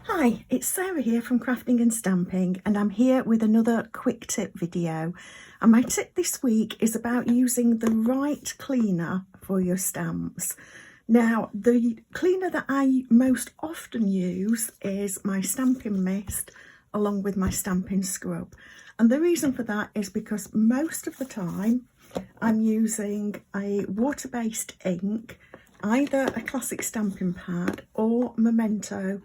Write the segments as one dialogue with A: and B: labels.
A: Hi, it's Sarah here from Crafting and Stamping, and I'm here with another quick tip video. And my tip this week is about using the right cleaner for your stamps. Now, the cleaner that I most often use is my stamping mist along with my stamping scrub. And the reason for that is because most of the time I'm using a water-based ink, either a classic stamping pad or Memento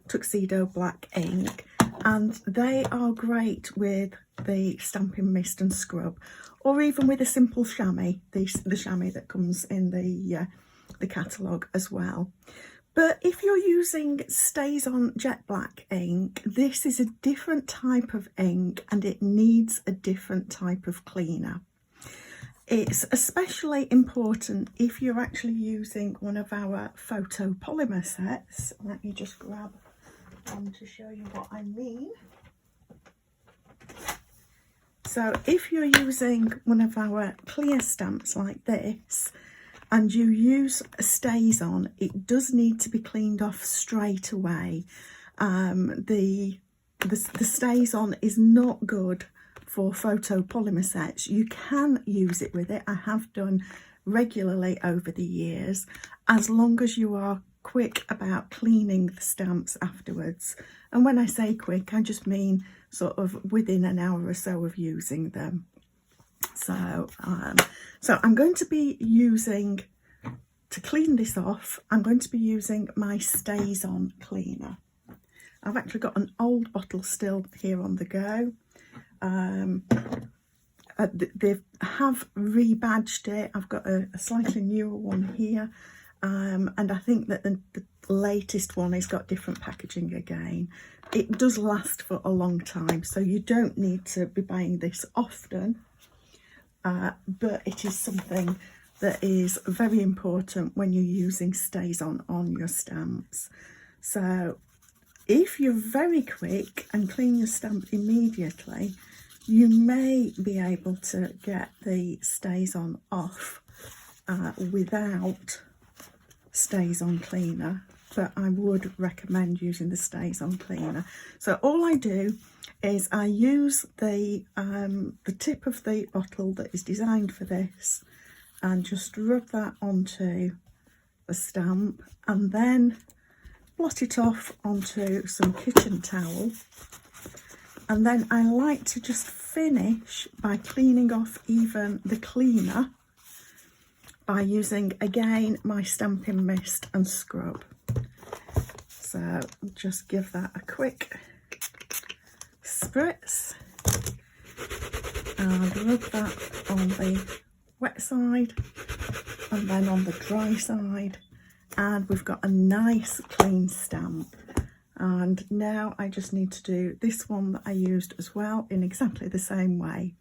A: Tuxedo black ink, and they are great with the stamping mist and scrub, or even with a simple chamois, the chamois that comes in the catalogue as well. But if you're using Stazon jet black ink, this is a different type of ink and it needs a different type of cleaner. It's especially important if you're actually using one of our photopolymer sets. Let me just grab one to show you what I mean. So if you're using one of our clear stamps like this and you use a Stazon, it does need to be cleaned off straight away. The Stazon is not good for photopolymer sets. You can use it with it. I have done regularly over the years, as long as you are quick about cleaning the stamps afterwards. And when I say quick, I just mean sort of within an hour or so of using them. So I'm going to be using, to clean this off, I'm going to be using my Stazon cleaner. I've actually got an old bottle still here on the go. They have rebadged it. I've got a slightly newer one here, and I think that the latest one has got different packaging again. It does last for a long time, so you don't need to be buying this often, but it is something that is very important when you're using Stazon on your stamps. So if you're very quick and clean your stamp immediately, you may be able to get the Stazon off without Stazon cleaner, but I would recommend using the Stazon cleaner. So all I do is I use the tip of the bottle that is designed for this and just rub that onto the stamp, and then blot it off onto some kitchen towel. And then I like to just finish by cleaning off even the cleaner by using, again, my stamping mist and scrub. So just give that a quick spritz and rub that on the wet side and then on the dry side, and we've got a nice clean stamp. And now I just need to do this one that I used as well in exactly the same way.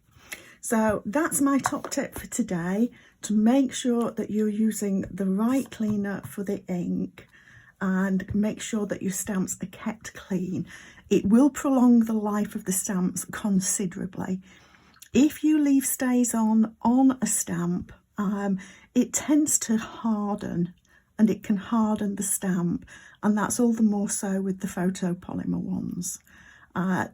A: So that's my top tip for today, to make sure that you're using the right cleaner for the ink and make sure that your stamps are kept clean. It will prolong the life of the stamps considerably. If you leave Stazon on a stamp, it tends to harden, and it can harden the stamp, and that's all the more so with the photopolymer ones.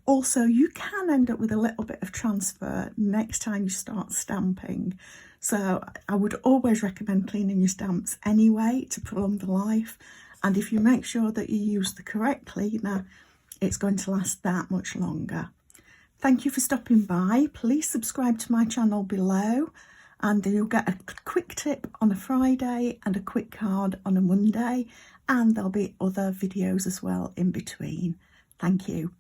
A: Also, you can end up with a little bit of transfer next time you start stamping. So I would always recommend cleaning your stamps anyway to prolong the life. And if you make sure that you use the correct cleaner, it's going to last that much longer. Thank you for stopping by. Please subscribe to my channel below, and you'll get a quick tip on a Friday and a quick card on a Monday, and there'll be other videos as well in between. Thank you.